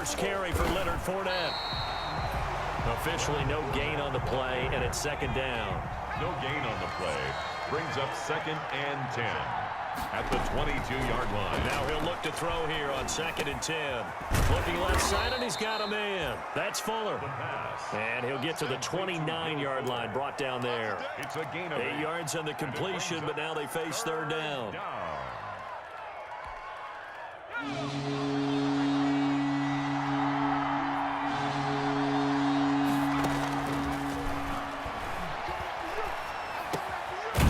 first carry for Leonard Fournette. Officially no gain on the play, and it's second down. No gain on the play. Brings up 2nd and 10 at the 22-yard line. Now he'll look to throw here on 2nd and 10. Looking left side, and he's got a man. That's Fuller. And he'll get to the 29-yard line, brought down there. It's a gain of 8 yards on the completion, but now they face third down.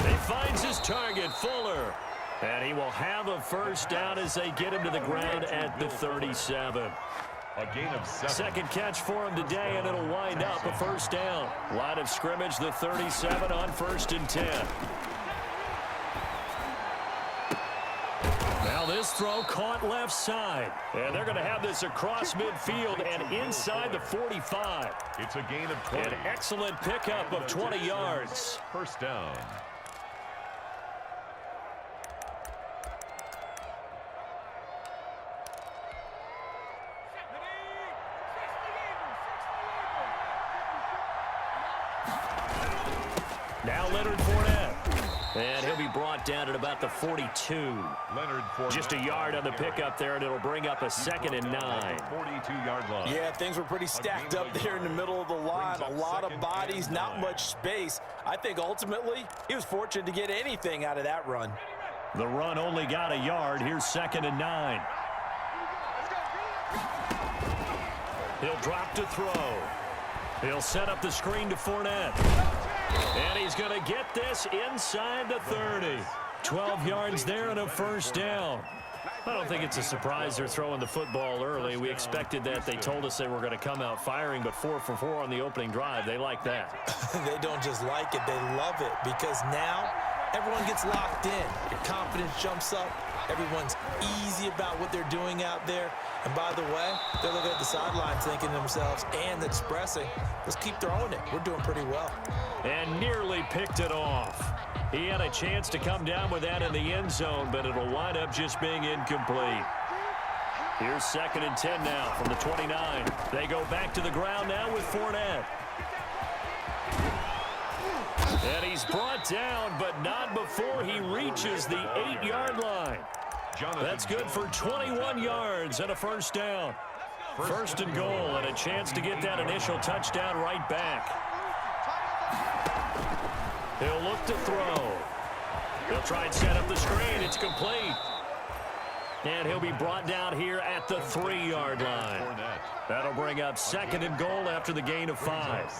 He finds his target, Fuller. And he will have a first down as they get him to the ground at the 37. A gain of 7. Second catch for him today, and it'll wind up a first down. Line of scrimmage, the 37 on 1st and 10. Now this throw caught left side. And they're going to have this across midfield and inside the 45. It's a gain of 20. An excellent pickup of 20 yards. First down. Now Leonard Fournette. And he'll be brought down at about the 42. Leonard Fournette. Just a yard on the pickup there, and it'll bring up a 2nd and 9. 42-yard line. Yeah, things were pretty stacked up there in the middle of the line. A lot of bodies, not much space. I think ultimately he was fortunate to get anything out of that run. The run only got a yard. Here's 2nd and 9. He'll drop to throw. He'll set up the screen to Fournette. And he's going to get this inside the 30. 12 yards there and a first down. I don't think it's a surprise they're throwing the football early. We expected that. They told us they were going to come out firing, but 4 for 4 on the opening drive. They like that. They don't just like it, they love it, because now everyone gets locked in. Your confidence jumps up. Everyone's easy about what they're doing out there. And by the way, they're looking at the sidelines thinking to themselves and expressing, let's keep throwing it. We're doing pretty well. And nearly picked it off. He had a chance to come down with that in the end zone, but it'll wind up just being incomplete. Here's 2nd and 10 now from the 29. They go back to the ground now with Fournette. And he's brought down, but not before he reaches the 8-yard line. That's good for 21 yards and a first down. First and goal, and a chance to get that initial touchdown right back. He'll look to throw. He'll try and set up the screen. It's complete. And he'll be brought down here at the 3-yard line. That'll bring up 2nd and goal after the gain of 5.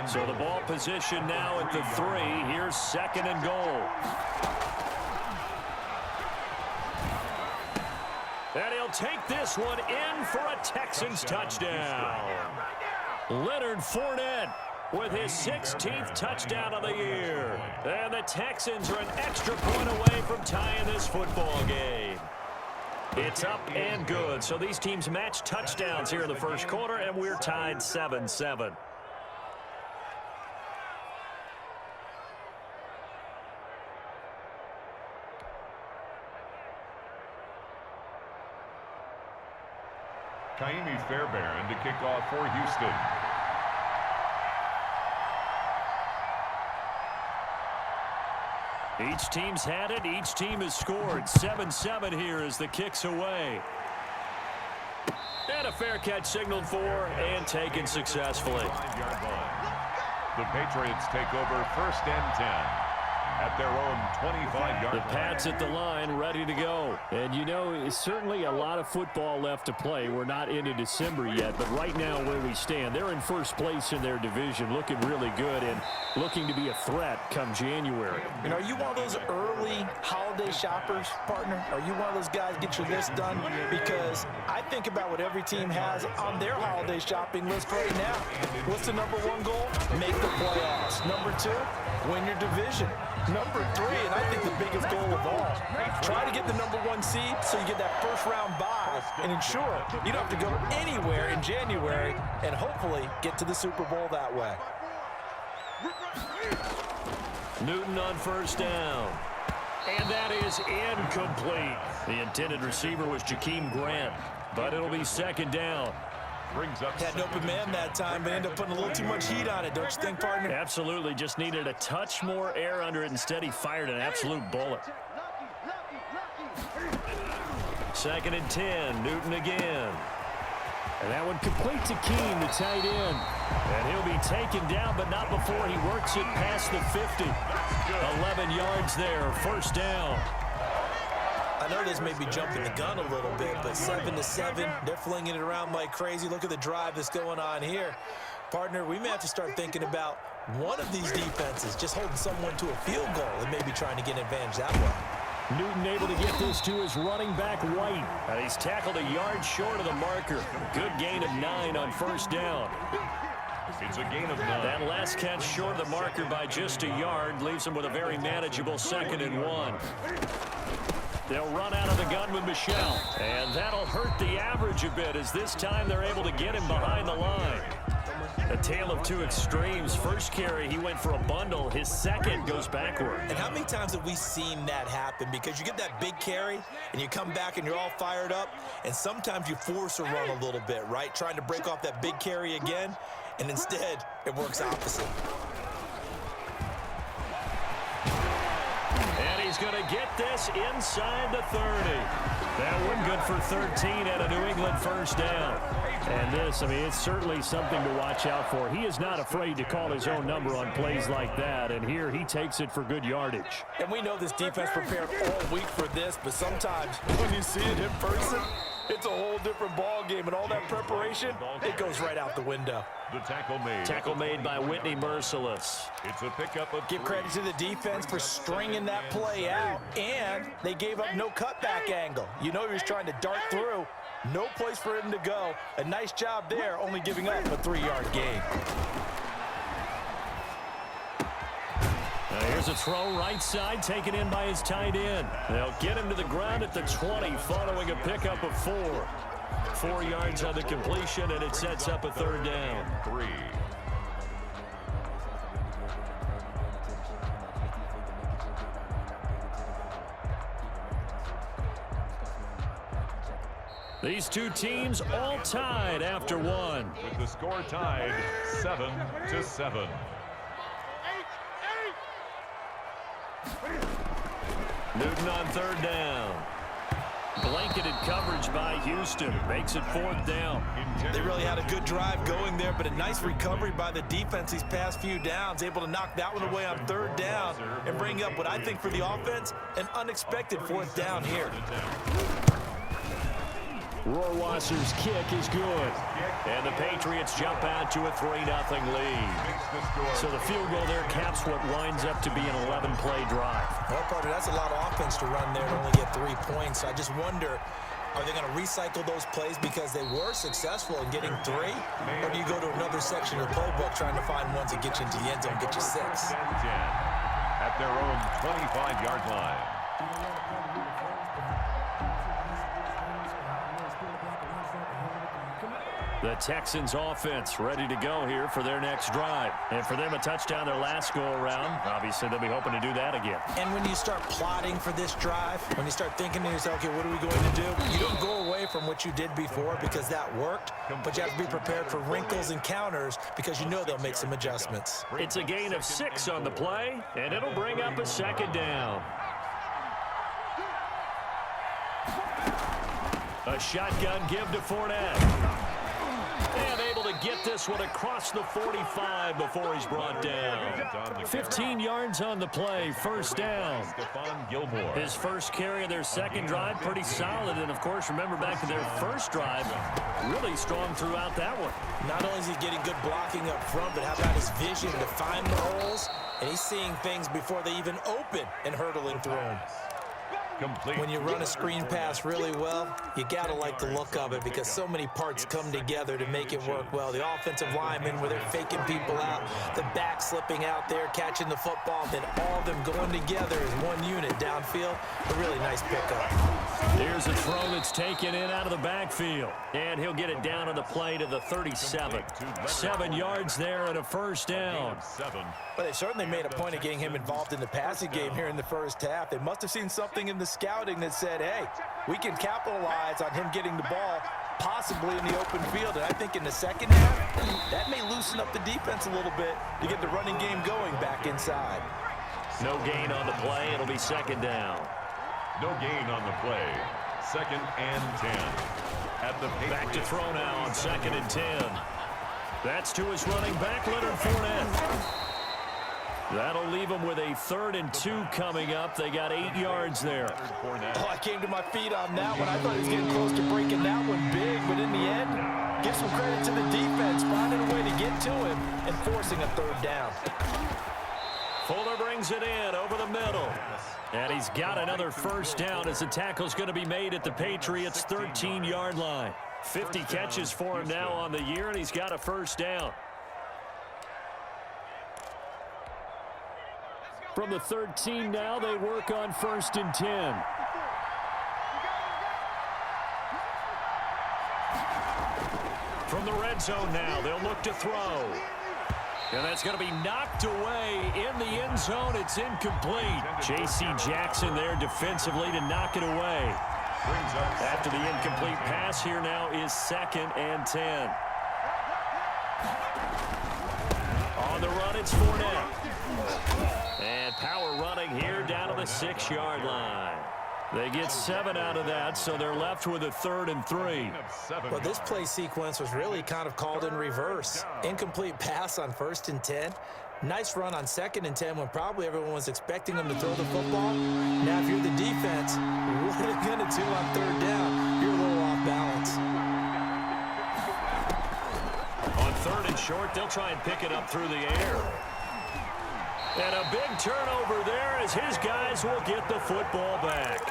So the ball position now at the 3. Here's 2nd and goal. And he'll take this one in for a Texans touchdown. Leonard Fournette with his 16th touchdown of the year. And the Texans are an extra point away from tying this football game. It's up and good. So these teams match touchdowns here in the first quarter, and we're tied 7-7. Kaimi Fairbairn to kick off for Houston. Each team's had it. Each team has scored. 7-7 here as the kick's away. And a fair catch signaled for and taken successfully. 5-yard line. The Patriots take over 1st and 10 at their own 25-yard The line. Pats at the line, ready to go. And, you know, it's certainly a lot of football left to play. We're not into December yet, but right now where we stand, they're in first place in their division, looking really good and looking to be a threat come January. And are you one of those early holiday shoppers, partner? Are you one of those guys get your list done? Because I think about what every team has on their holiday shopping list right now. What's the #1 goal? Make the playoffs. #2, win your division. #3, and I think the biggest goal of all, try to get the #1 seed so you get that first-round bye and ensure you don't have to go anywhere in January and hopefully get to the Super Bowl that way. Newton on first down. And that is incomplete. The intended receiver was Jakeem Grant, but it'll be 2nd down. brings up Had an open man that time, but ended up putting a little too much heat on it, don't you think, partner? Absolutely. Just needed a touch more air under it. Instead, he fired an absolute bullet. 2nd and 10. Newton again. And that one complete to Keene, the tight end. And he'll be taken down, but not before he works it past the 50. 11 yards there, first down. I know this may be jumping the gun a little bit, but 7-7, they're flinging it around like crazy. Look at the drive that's going on here. Partner, we may have to start thinking about one of these defenses just holding someone to a field goal and maybe trying to get an advantage that way. Newton able to get this to his running back, White. And he's tackled a yard short of the marker. Good gain of 9 on first down. It's a gain of 9. That last catch short of the marker by just a yard leaves him with a very manageable 2nd and 1. They'll run out of the gun with Michel. And that'll hurt the average a bit as this time they're able to get him behind the line. A tale of two extremes. First carry, he went for a bundle. His second goes backward. And how many times have we seen that happen? Because you get that big carry, and you come back and you're all fired up, and sometimes you force a run a little bit, right? Trying to break off that big carry again, and instead, it works opposite. And he's going to get this inside the 30. That one good for 13 at a New England first down. And this, I mean, it's certainly something to watch out for. He is not afraid to call his own number on plays like that, and here he takes it for good yardage. And we know this defense prepared all week for this, but sometimes when you see it in person, it's a whole different ball game, and all that preparation, it goes right out the window. The tackle made. Tackle made by Whitney Merciless. It's a pickup of 3. Give credit to the defense for stringing that play out, and they gave up no cutback angle. You know he was trying to dart through. No place for him to go. A nice job there, only giving up a 3-yard gain. Here's a throw right side, taken in by his tight end. They'll get him to the ground at the 20 following a pickup of 4. 4 yards on the completion, and it sets up a 3rd down. 3. These two teams all tied after one. With the score tied 7-7. Newton on 3rd down. Blanketed coverage by Houston. Makes it 4th down. They really had a good drive going there, but a nice recovery by the defense these past few downs. Able to knock that one away on 3rd down and bring up what I think for the offense, an unexpected 4th down here. Rohrwasser's kick is good. And the Patriots jump out to a 3-0 lead. So the field goal there caps what winds up to be an 11-play drive. Well, partner, that's a lot of offense to run there to only get 3 points. So I just wonder, are they going to recycle those plays because they were successful in getting 3? Or do you go to another section of the playbook trying to find ones that get you into the end zone, get you 6? At their own 25-yard line. The Texans offense ready to go here for their next drive. And for them, a touchdown their last go-around. Obviously, they'll be hoping to do that again. And when you start plotting for this drive, when you start thinking to yourself, okay, what are we going to do? You don't go away from what you did before because that worked, but you have to be prepared for wrinkles and counters because you know they'll make some adjustments. It's a gain of 6 on the play, and it'll bring up a 2nd down. A shotgun give to Fournette. And able to get this one across the 45 before he's brought down. 15 yards on the play, 1st down. His first carry of their second drive, pretty solid. And, of course, remember back to their first drive, really strong throughout that one. Not only is he getting good blocking up front, but how about his vision to find the holes? And he's seeing things before they even open and hurtling through them. Complete. When you run a screen pass really well, you got to like the look of it because so many parts come together to make it work well. The offensive linemen, where they're faking people out, the back slipping out there, catching the football, then all of them going together as one unit downfield. A really nice pickup. Here's a throw that's taken in out of the backfield. And he'll get it down on the play to the 37. 7 yards there and a 1st down. But they certainly made a point of getting him involved in the passing game here in the first half. They must have seen something in the scouting that said, hey, we can capitalize on him getting the ball possibly in the open field. And I think in the second half, that may loosen up the defense a little bit to get the running game going back inside. No gain on the play. It'll be second down. No gain on the play. 2nd and 10. At the Back to throw now on 2nd and 10. That's to his running back, Leonard Fournette. That'll leave him with a 3rd and 2 coming up. They got 8 yards there. Oh, I came to my feet on that one. I thought he was getting close to breaking that one big, but in the end, give some credit to the defense, finding a way to get to him and forcing a 3rd down. Fuller brings it in over the middle. And he's got another 1st down as the tackle's going to be made at the Patriots' 13-yard line. 50 catches for him now on the year, and he's got a 1st down. From the 13 now, they work on 1st and 10. From the red zone now, they'll look to throw. And that's going to be knocked away in the end zone. It's incomplete. J.C. Jackson there defensively to knock it away. After the incomplete pass, here now is 2nd and 10. On the run, it's Fournette. And power running here down to the 6-yard line. They get 7 out of that, so they're left with a 3rd and 3. Well, this play sequence was really kind of called in reverse. Incomplete pass on 1st and 10. Nice run on 2nd and 10 when probably everyone was expecting them to throw the football. Now, if you're the defense, what are you going to do on 3rd down? You're a little off balance. On 3rd and short, they'll try and pick it up through the air. And a big turnover there as his guys will get the football back.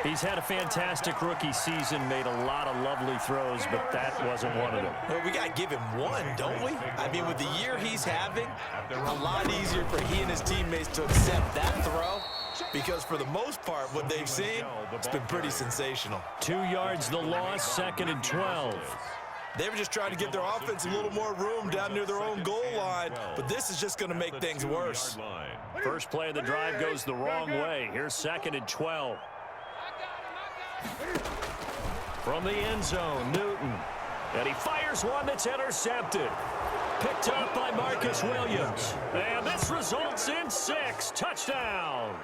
He's had a fantastic rookie season, made a lot of lovely throws, but that wasn't one of them. Well, we got to give him one, don't we? I mean, with the year he's having, a lot easier for he and his teammates to accept that throw because for the most part, what they've seen, it's been pretty sensational. 2 yards the loss, 2nd and 12. They were just trying to get their offense a little more room down near their own goal line, but this is just going to make things worse. First play of the drive goes the wrong way. Here's 2nd and 12. From the end zone, Newton. And he fires one that's intercepted. Picked up by Marcus Williams. And this results in 6. Touchdown.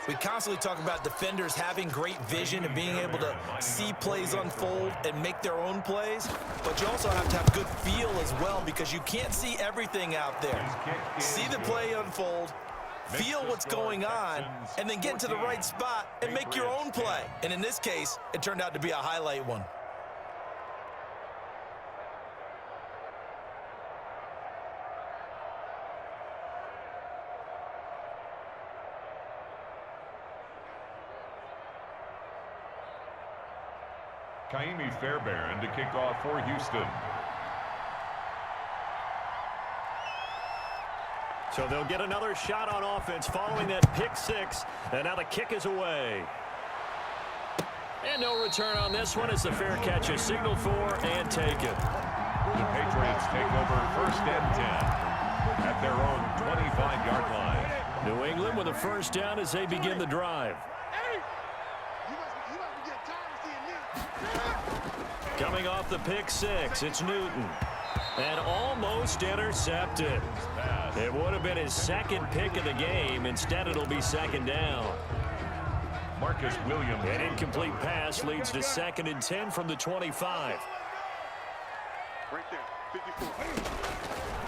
We constantly talk about defenders having great vision and being able to see plays unfold and make their own plays, but you also have to have good feel as well because you can't see everything out there. See the play unfold, feel what's going on, and then get into the right spot and make your own play. And in this case, it turned out to be a highlight one. Kaimi Fairbairn to kick off for Houston. So they'll get another shot on offense following that pick 6, and now the kick is away. And no return on this one as the fair catch is signaled for and taken. The Patriots take over 1st and 10 at their own 25-yard line. New England with a 1st down as they begin the drive. Coming off the pick 6, it's Newton. And almost intercepted. It would have been his 2nd pick of the game. Instead, it'll be 2nd down. Marcus Williams. An incomplete pass leads to 2nd and 10 from the 25. Right there, 54.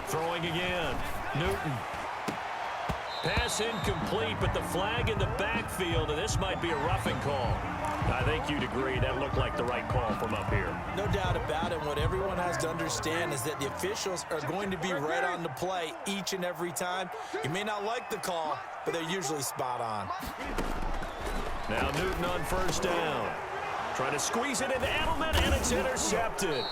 Throwing again. Newton. Pass incomplete, but the flag in the backfield, and this might be a roughing call. I think you'd agree that looked like the right call from up here. No doubt about it. What everyone has to understand is that the officials are going to be right on the play each and every time. You may not like the call, but they're usually spot on. Now Newton on 1st down. Trying to squeeze it into Edelman, and it's intercepted.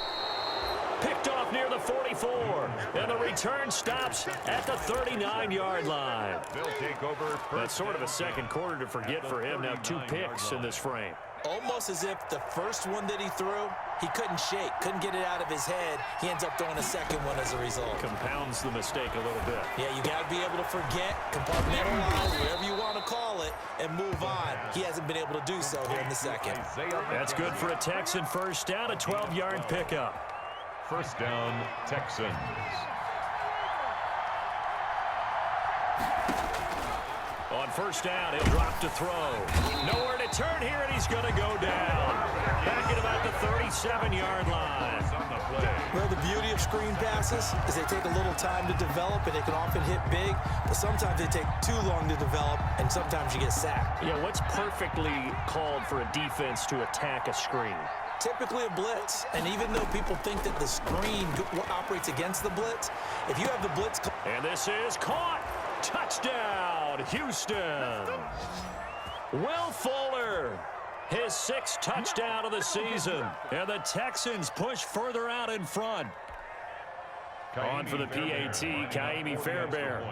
Picked off near the 44, and the return stops at the 39-yard line. They'll take over. That's sort of a second quarter to forget for him. Now 2 picks in this frame. Almost as if the first one that he threw, he couldn't shake, couldn't get it out of his head. He ends up throwing a second one as a result. Compounds the mistake a little bit. Yeah, you got to be able to forget, compartmentalize, whatever you want to call it, and move on. He hasn't been able to do so here in the second. That's good for a Texan first down, a 12-yard pickup. First down, Texans. On first down, he'll drop to throw. Nowhere to turn here, and he's going to go down. Back at about the 37-yard line. Well, the beauty of screen passes is they take a little time to develop, and they can often hit big, but sometimes they take too long to develop, and sometimes you get sacked. Yeah, what's perfectly called for a defense to attack a screen? Typically a blitz, and even though people think that the screen operates against the blitz, if you have the blitz... And this is caught. Touchdown, Houston. Will Fuller, his 6th touchdown of the season. And the Texans push further out in front. On for the PAT, Kaimi Fairbairn.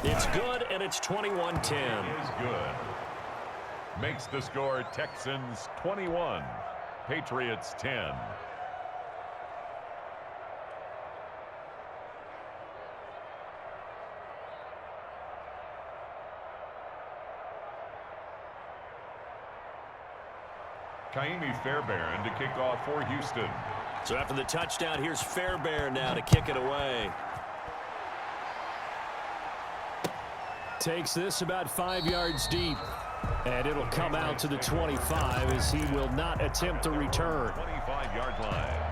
It's good, and it's 21-10. Is good. Makes the score Texans 21, Patriots 10. Kaimi Fairbairn to kick off for Houston. So after the touchdown, here's Fairbairn now to kick it away. Takes this about 5 yards deep. And it'll come out to the 25 as he will not attempt to return. 25-yard line.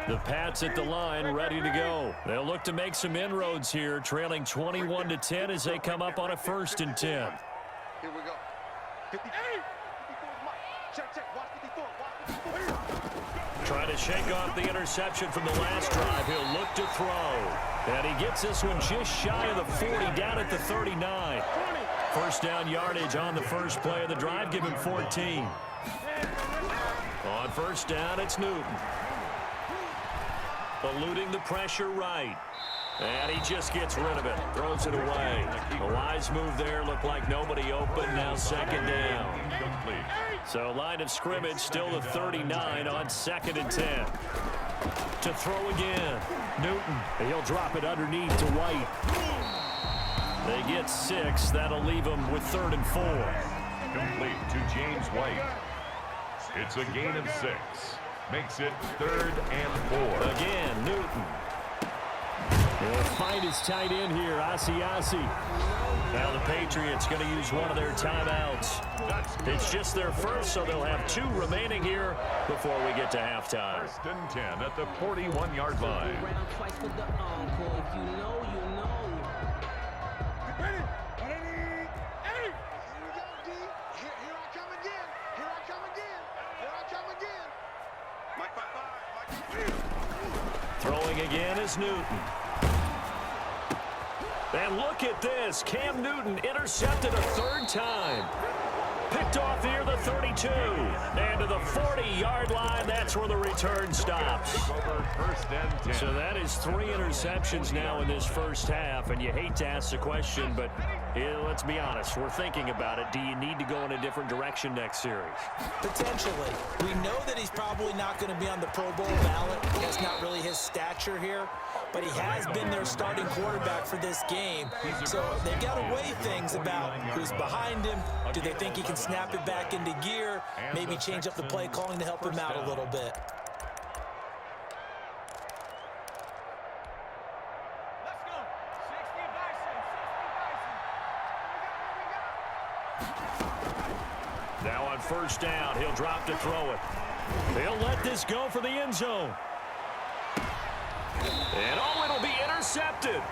The Pats at the line, ready to go. They'll look to make some inroads here, trailing 21-10 as they come up on a 1st and 10. Here we go. 50. Check. Watch 54. Watch 54. Trying to shake off the interception from the last drive. He'll look to throw. And he gets this one just shy of the 40, down at the 39. First down yardage on the first play of the drive, give him 14. On first down, it's Newton. Eluding the pressure right. And he just gets rid of it. Throws it away. A wise move there. Looked like nobody open. Now 2nd down. So line of scrimmage still the 39 on 2nd and 10. To throw again. Newton. He'll drop it underneath to White. They get 6. That'll leave them with 3rd and 4. Complete to James White. It's a gain of 6. Makes it 3rd and 4. Again, Newton. He'll find his tight end here, Asiasi. Now the Patriots going to use one of their timeouts. It's just their first, so they'll have 2 remaining here before we get to halftime. 1st and 10 at the 41-yard line. Throwing again is Newton. And look at this. Cam Newton intercepted a 3rd time. Picked off near the 32. And to the 40-yard line, that's where the return stops. So that is 3 interceptions now in this first half. And you hate to ask the question, but let's be honest. We're thinking about it. Do you need to go in a different direction next series? Potentially. We know that he's probably not going to be on the Pro Bowl ballot. That's not really his stature here. But he has been their starting quarterback for this game. So they've got to weigh things about who's behind him. Do they think he can snap it back into gear? Maybe change up the play calling to help him out a little bit. Now on first down, he'll drop to throw it. He'll let this go for the end zone. And it'll be intercepted.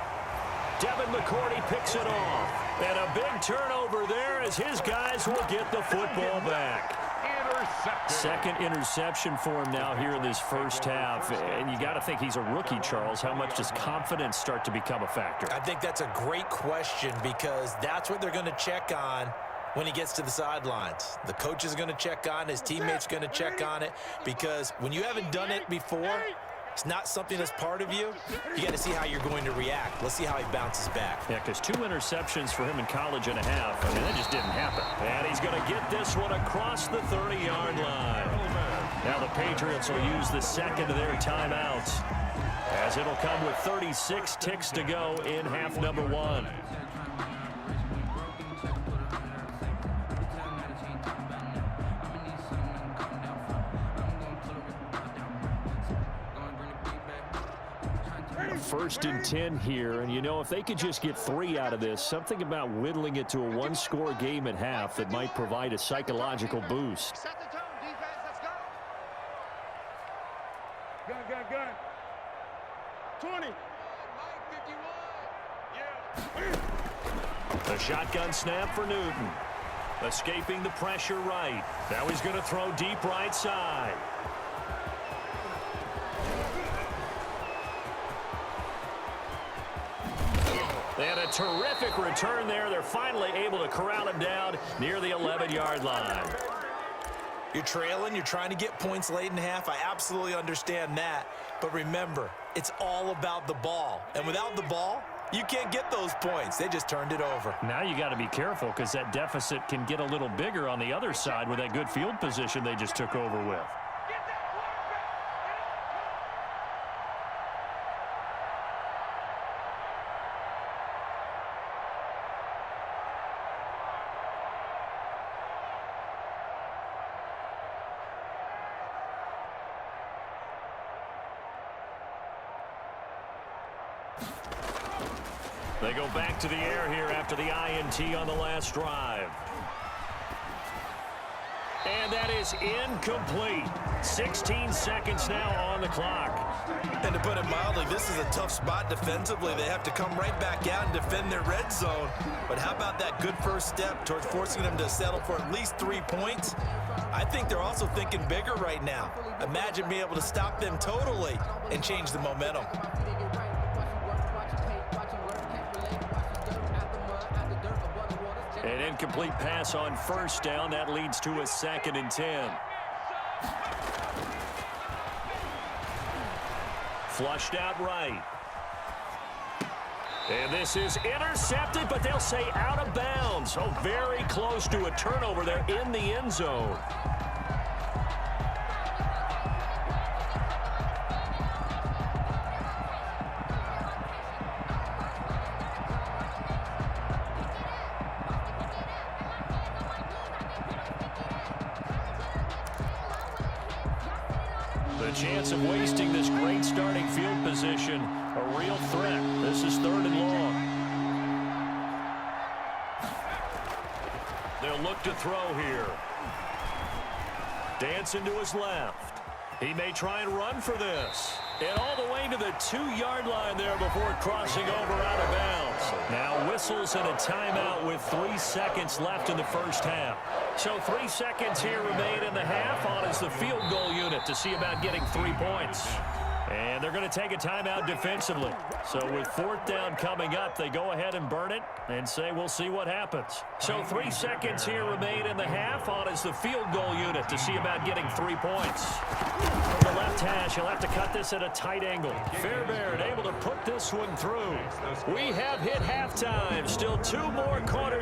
Devin McCourty picks it off. And a big turnover there as his guys will get the football back. Second interception for him now here in this first half. And you got to think he's a rookie, Charles. How much does confidence start to become a factor? I think that's a great question because that's what they're going to check on when he gets to the sidelines. The coach is going to check on it. His teammates going to check on it, because when you haven't done it before, it's not something that's part of you. You got to see how you're going to react. Let's see how he bounces back. Yeah, because 2 interceptions for him in college and a half. I mean, that just didn't happen. And he's going to get this one across the 30-yard line. Now the Patriots will use the second of their timeouts, as it'll come with 36 ticks to go in half number 1. First and 10 here, and you know, if they could just get 3 out of this, something about whittling it to a 1-score game at half that might provide a psychological boost. Set the tone, defense. Let's go. Gun. 20. The shotgun snap for Newton. Escaping the pressure right. Now he's going to throw deep right side. And a terrific return there. They're finally able to corral him down near the 11-yard line. You're trailing. You're trying to get points late in half. I absolutely understand that. But remember, it's all about the ball. And without the ball, you can't get those points. They just turned it over. Now you got to be careful, because that deficit can get a little bigger on the other side with that good field position they just took over with. They go back to the air here after the INT on the last drive. And that is incomplete. 16 seconds now on the clock. And to put it mildly, this is a tough spot defensively. They have to come right back out and defend their red zone. But how about that good first step towards forcing them to settle for at least 3 points? I think they're also thinking bigger right now. Imagine being able to stop them totally and change the momentum. An incomplete pass on first down. That leads to a 2nd and 10. Flushed out right. And this is intercepted, but they'll say out of bounds. Oh, very close to a turnover there in the end zone. The chance of wasting this great starting field position, a real threat. This is 3rd and long. They'll look to throw here. Dancing to his left. He may try and run for this. And all the way to the 2-yard line there before crossing over out of bounds. Now whistles and a timeout with 3 seconds left in the first half. So 3 seconds here remain in the half. On is the field goal unit to see about getting 3 points. And they're going to take a timeout defensively. So with 4th down coming up, they go ahead and burn it and say we'll see what happens. So 3 seconds here remain in the half. On is the field goal unit to see about getting 3 points. From the left hash, he'll have to cut this at a tight angle. Fairbairn able to put this one through. We have hit halftime. Still 2 more quarters.